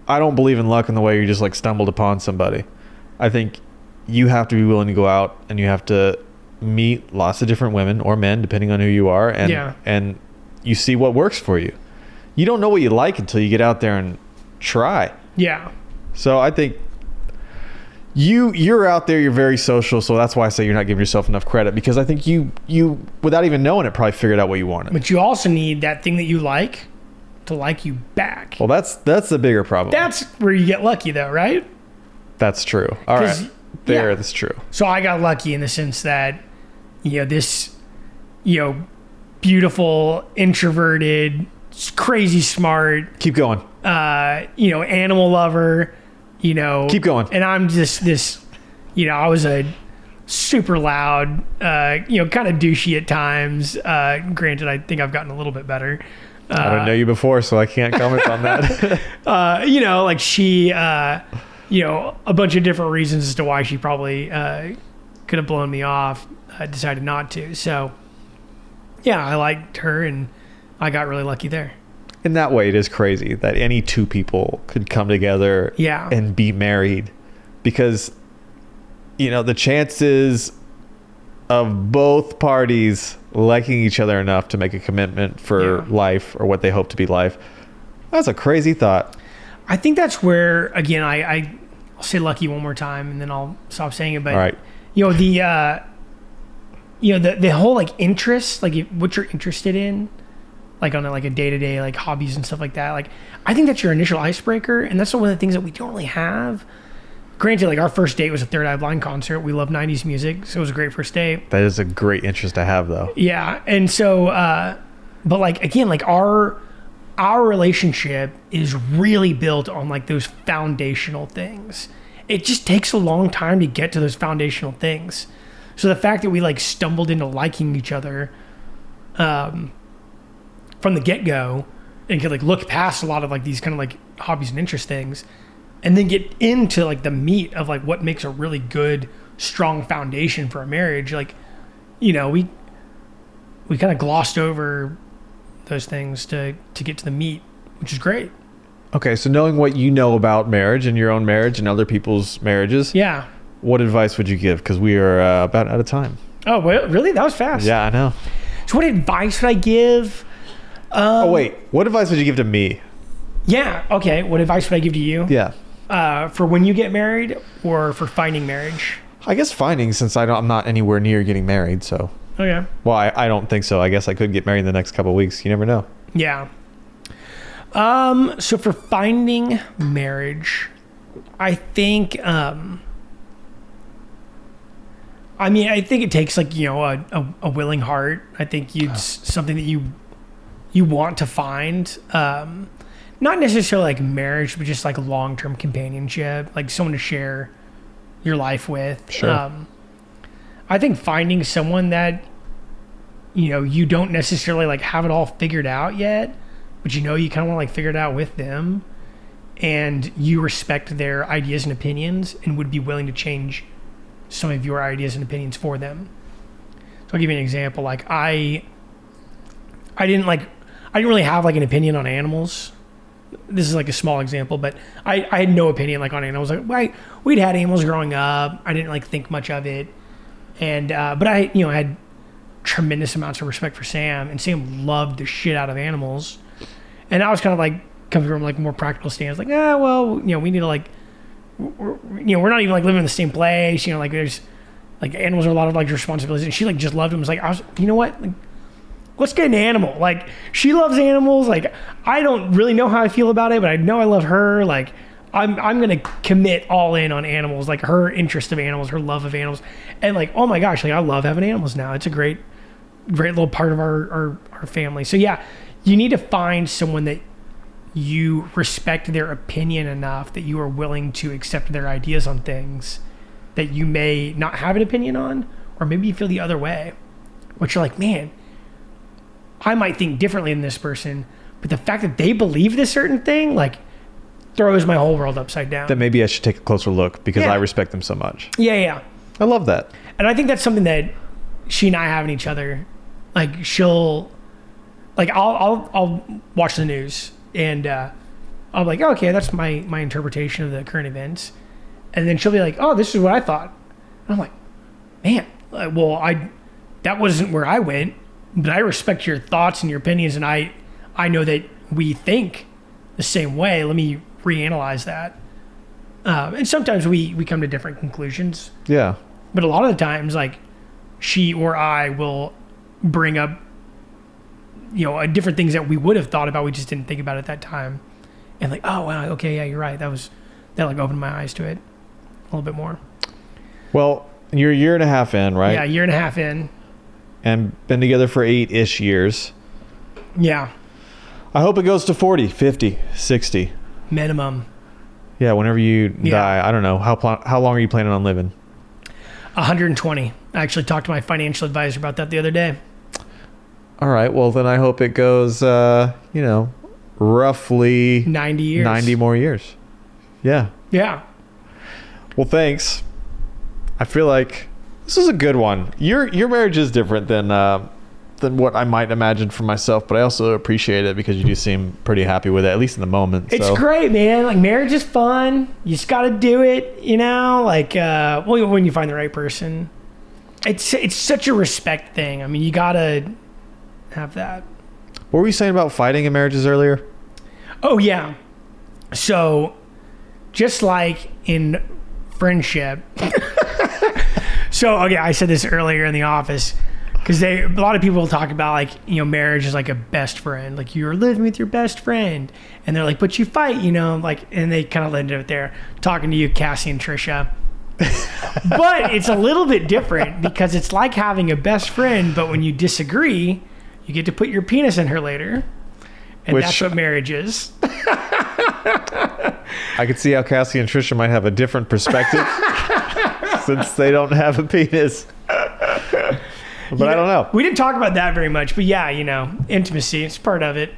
I don't believe in luck in the way you just like stumbled upon somebody. I think you have to be willing to go out and you have to meet lots of different women or men, depending on who you are. And you see what works for you. You don't know what you like until you get out there and try. Yeah. So I think you're out there, you're very social, so that's why I say you're not giving yourself enough credit, because I think you without even knowing it probably figured out what you wanted. But you also need that thing that you like to like you back. Well, that's the bigger problem. That's where you get lucky though, right? That's true. All right. That's true. So I got lucky in the sense that, this, beautiful, introverted, crazy smart, Keep going. animal lover, Keep going. And I'm just this, I was a super loud, kind of douchey at times. Granted, I think I've gotten a little bit better. I don't know you before, so I can't comment on that. Like she, a bunch of different reasons as to why she probably could have blown me off. I decided not to. So, yeah, I liked her, and I got really lucky there. In that way, it is crazy that any 2 people could come together and be married, because, the chances of both parties liking each other enough to make a commitment for life or what they hope to be life, that's a crazy thought. I think that's where, again, I'll say lucky one more time and then I'll stop saying it. But, all right. The whole like interest, like what you're interested in, like on a day-to-day, like hobbies and stuff like that. Like, I think that's your initial icebreaker. And that's one of the things that we don't really have. Granted, like our first date was a Third Eye Blind concert. We love 90s music. So it was a great first date. That is a great interest to have though. Yeah. And so, but like, again, like our relationship is really built on like those foundational things. It just takes a long time to get to those foundational things. So the fact that we like stumbled into liking each other, from the get-go, and could like look past a lot of like these kind of like hobbies and interest things, and then get into like the meat of like what makes a really good, strong foundation for a marriage. Like, we kind of glossed over those things to get to the meat, which is great. Okay, so knowing what you know about marriage and your own marriage and other people's marriages, Yeah. what advice would you give? Because we are about out of time. Oh, well, really? That was fast. Yeah, I know. So what advice would I give? Oh, wait. What advice would you give to me? Yeah. Okay. What advice would I give to you? Yeah. For when you get married or for finding marriage? I guess finding, since I'm not anywhere near getting married, so. Okay. Well, I don't think so. I guess I could get married in the next couple of weeks. You never know. Yeah. So for finding marriage, I think, I think it takes like, a willing heart. I think it's something that you want to find, not necessarily like marriage, but just like long-term companionship, like someone to share your life with. Sure. I think finding someone that, you don't necessarily like have it all figured out yet, but you kind of want to like figure it out with them, and you respect their ideas and opinions and would be willing to change some of your ideas and opinions for them. So I'll give you an example. Like I I didn't really have like an opinion on animals. This is like a small example, but I had no opinion like on animals. Like we'd had animals growing up. I didn't like think much of it, and but I had tremendous amounts of respect for Sam, and Sam loved the shit out of animals, and I was kind of like coming from like more practical stance, like well we need to like we're not even like living in the same place, like there's like animals are a lot of like responsibilities, and she like just loved them. It was like you know what. Like, let's get an animal. Like she loves animals. Like I don't really know how I feel about it, but I know I love her. Like I'm gonna commit all in on animals. Like her interest of animals, her love of animals, and like oh my gosh, like I love having animals now. It's a great little part of our family. So yeah, you need to find someone that you respect their opinion enough that you are willing to accept their ideas on things that you may not have an opinion on, or maybe you feel the other way, which you're like, man, I might think differently than this person, but the fact that they believe this certain thing, like, throws my whole world upside down. Then maybe I should take a closer look because I respect them so much. Yeah. I love that. And I think that's something that she and I have in each other. Like, she'll, like, I'll watch the news and I'll be like, oh, okay, that's my interpretation of the current events. And then she'll be like, oh, this is what I thought. And I'm like, man, well, that wasn't where I went. But I respect your thoughts and your opinions, and I know that we think the same way. Let me reanalyze that. And sometimes we come to different conclusions. Yeah. But a lot of the times, like, she or I will bring up, different things that we would have thought about. We just didn't think about at that time. And like, oh, wow, okay, yeah, you're right. That like opened my eyes to it a little bit more. Well, you're a year and a half in, right? Yeah, a year and a half in. And been together for 8-ish years. Yeah. I hope it goes to 40, 50, 60. Minimum. Yeah, whenever you die. I don't know. How long are you planning on living? 120. I actually talked to my financial advisor about that the other day. All right. Well, then I hope it goes, roughly 90 years. 90 more years. Yeah. Yeah. Well, thanks. I feel like this is a good one. Your marriage is different than what I might imagine for myself, but I also appreciate it because you do seem pretty happy with it, at least in the moment. It's great, man. Like, marriage is fun. You just got to do it, like, when you find the right person. It's such a respect thing. I mean, you got to have that. What were you saying about fighting in marriages earlier? Oh, yeah. So, just like in friendship... So, okay, I said this earlier in the office because a lot of people will talk about like, marriage is like a best friend. Like you're living with your best friend and they're like, but you fight, like, and they kind of ended it there talking to you, Cassie and Trisha. But it's a little bit different because it's like having a best friend, but when you disagree, you get to put your penis in her later. And that's what marriage is. I could see how Cassie and Trisha might have a different perspective. Since they don't have a penis. But I don't know. We didn't talk about that very much, but yeah, intimacy, it's part of it.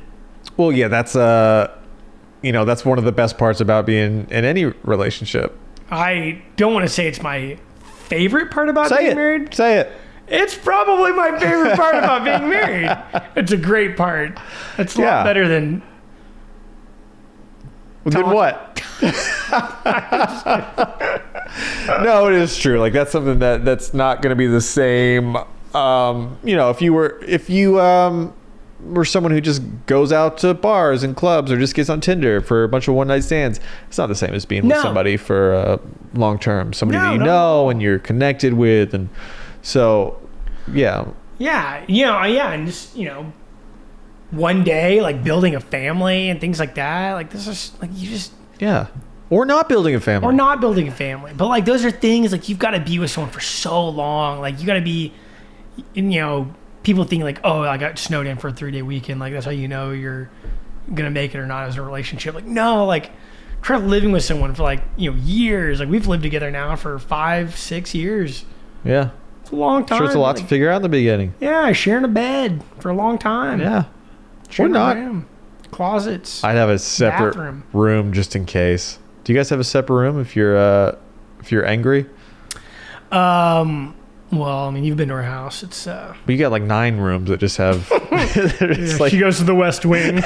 Well, yeah, that's that's one of the best parts about being in any relationship. I don't want to say it's my favorite part about being married. Say it. It's probably my favorite part about being married. It's a great part. It's a lot better than... Then what? No, it is true. Like that's something that's not going to be the same. If you were someone who just goes out to bars and clubs or just gets on Tinder for a bunch of one night stands, it's not the same as being with somebody for long term. Somebody that you know and you're connected with, and so yeah. Yeah, and just one day like building a family and things like that. Like this is like you just or not building a family. But like those are things like you've got to be with someone for so long. Like you got to be, people think like, oh, I got snowed in for a 3-day weekend. Like that's how you know you're gonna make it or not as a relationship. Like no, like try living with someone for like years. Like we've lived together now for 5-6 years. Yeah, it's a long time. Sure, it's a lot to figure out in the beginning. Yeah, sharing a bed for a long time. Yeah, sharing a room, closets. I'd have a separate room just in case. Do you guys have a separate room if you're angry? Well, I mean, you've been to our house. It's But you got like 9 rooms that just have. It's like she goes to the West Wing.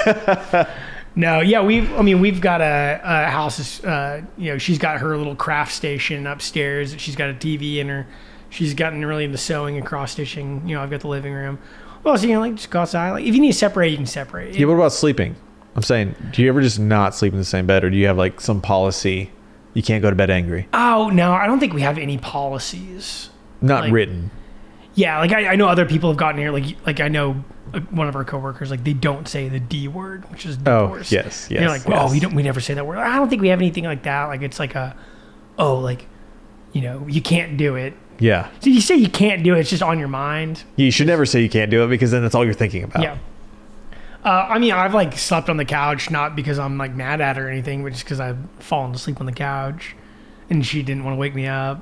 No, yeah, we've got a house. She's got her little craft station upstairs. She's got a TV in her. She's gotten really into sewing and cross stitching. I've got the living room. Well, so like just go outside. Like if you need to separate, you can separate. Yeah, what about sleeping? I'm saying, do you ever just not sleep in the same bed, or do you have like some policy? You can't go to bed angry. Oh no, I don't think we have any policies. Not Like- written. Yeah, like I know other people have gotten here. Like I know one of our coworkers. Like they don't say the D word, which is Oh, divorce. yes, And you're yes, like, well, yes. we never say that word. I don't think we have anything like that. Like it's like you can't do it. Yeah. So you say you can't do it. It's just on your mind. You should never say you can't do it, because then that's all you're thinking about. Yeah. I mean, I've like slept on the couch, not because I'm like mad at her or anything, but just because I've fallen asleep on the couch, and she didn't want to wake me up.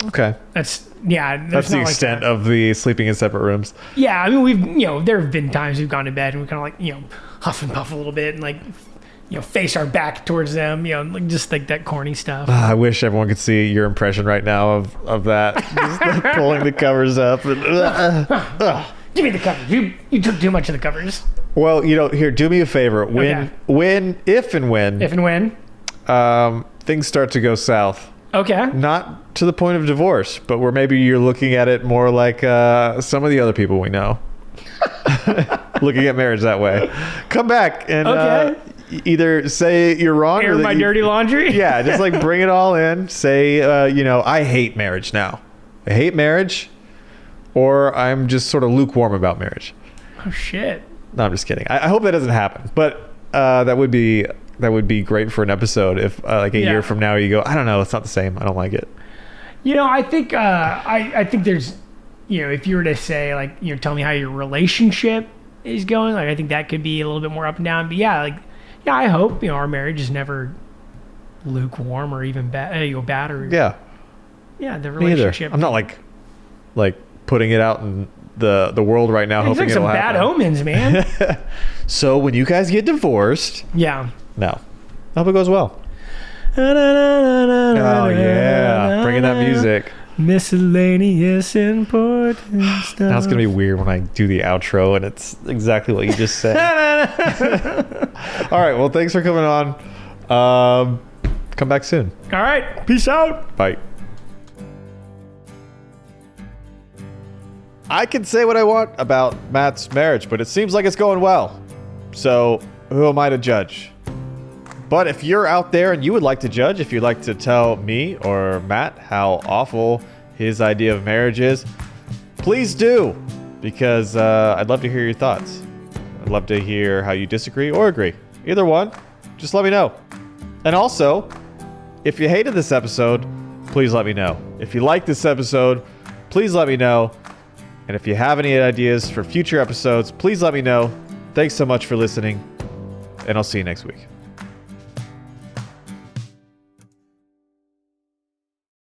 Okay. That's That's the extent of the sleeping in separate rooms. Yeah, I mean, we've there have been times we've gone to bed and we kind of like huff and puff a little bit and like face our back towards them, like just like that corny stuff. I wish everyone could see your impression right now of that. Just like pulling the covers up. And, Give me the covers. You took too much of the covers. Well, here, do me a favor. If and when things start to go south, Okay. not to the point of divorce, but where maybe you're looking at it more like some of the other people we know. Looking at marriage that way. Come back and Okay. either say you're wrong Air or that my you- dirty laundry. Yeah, just like bring it all in. Say, I hate marriage now. I hate marriage, or I'm just sort of lukewarm about marriage. Oh shit. No, I'm just kidding. I hope that doesn't happen, but that would be great for an episode if like a Yeah. year from now you go, I don't know, it's not the same. I don't like it. I think I think there's if you were to say like tell me how your relationship is going, like I think that could be a little bit more up and down. But I hope our marriage is never lukewarm or even bad bad or Yeah, the me either. relationship. I'm not like putting it out in the world right now, It's hoping like some it'll bad happen. omens, man. So when you guys get divorced, Yeah. no, I hope it goes well. Oh yeah, bringing that music. Miscellaneous important stuff. Now it's gonna be weird when I do the outro and it's exactly what you just said. All right, well, thanks for coming on. Come back soon. All right. Peace out. Bye. I can say what I want about Matt's marriage, but it seems like it's going well. So who am I to judge? But if you're out there and you would like to judge, if you'd like to tell me or Matt how awful his idea of marriage is, please do, because I'd love to hear your thoughts. I'd love to hear how you disagree or agree. Either one, just let me know. And also, if you hated this episode, please let me know. If you like this episode, please let me know. And if you have any ideas for future episodes, please let me know. Thanks so much for listening, and I'll see you next week.